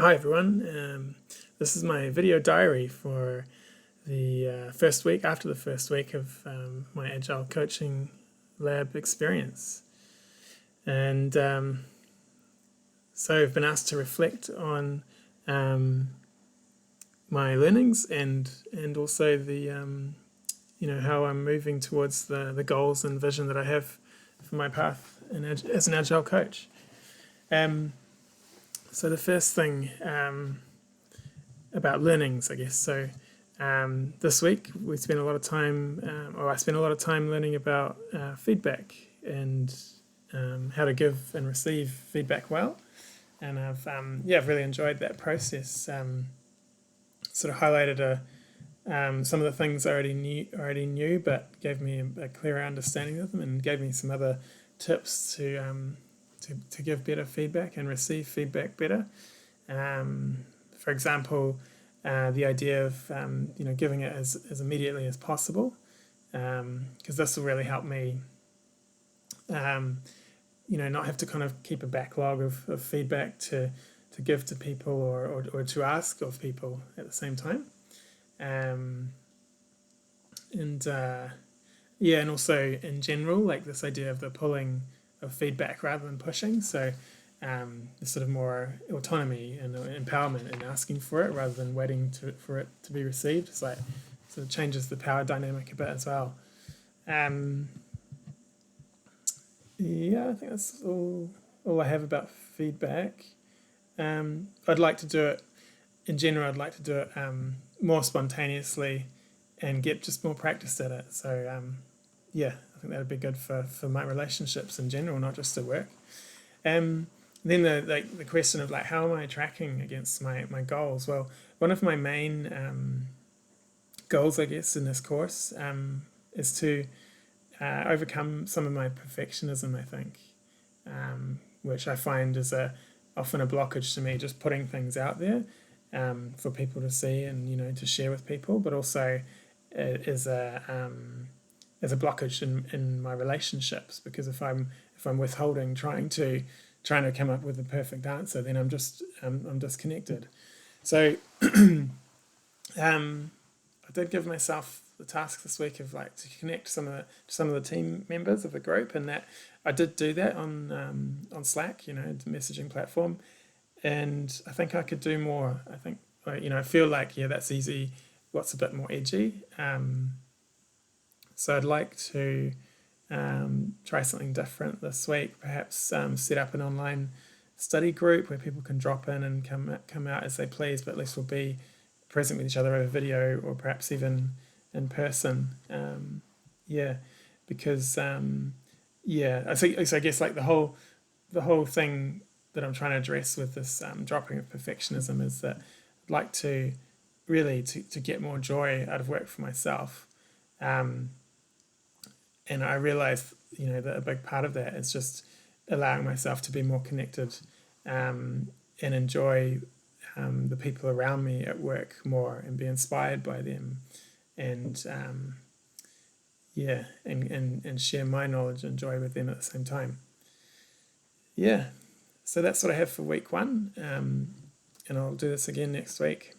Hi everyone, this is my video diary for the first week, after the first week of my Agile Coaching Lab experience. And so I've been asked to reflect on my learnings and also the how I'm moving towards the goals and vision that I have for my path as an Agile coach. So the first thing about learnings, I guess. So this week we spent a lot of time, or I spent a lot of time learning about feedback and how to give and receive feedback well. And I've really enjoyed that process. Sort of highlighted some of the things I already knew, but gave me a clearer understanding of them, and gave me some other tips to give better feedback and receive feedback better. For example, the idea of giving it as immediately as possible, because this will really help me not have to kind of keep a backlog of feedback to give to people or to ask of people at the same time. And also in general, like this idea of the pulling of feedback rather than pushing. So there's sort of more autonomy and empowerment in asking for it rather than waiting for it to be received. It's like sort of changes the power dynamic a bit as well. I think that's all I have about feedback. I'd like to do it in general. I'd like to do it more spontaneously and get just more practice at it. So I think that would be good for my relationships in general, not just at work. Then the question of like, how am I tracking against my goals? Well, one of my main goals, I guess, in this course is to overcome some of my perfectionism, I think, which I find is often a blockage to me, just putting things out there for people to see and to share with people, but also is a blockage in my relationships, because if I'm withholding, trying to come up with the perfect answer, then I'm disconnected. So I did give myself the task this week of like to connect some of the team members of the group, and that I did do that on Slack, the messaging platform, and I think I could do more. I think I feel like that's easy. What's a bit more edgy? So I'd like to try something different this week. Perhaps set up an online study group where people can drop in and come out as they please, but at least we'll be present with each other over video or perhaps even in person. Because I guess like the whole thing that I'm trying to address with this dropping of perfectionism is that I'd like to really to get more joy out of work for myself. And I realize, that a big part of that is just allowing myself to be more connected and enjoy the people around me at work more and be inspired by them and and share my knowledge and joy with them at the same time. So that's what I have for week 1, and I'll do this again next week.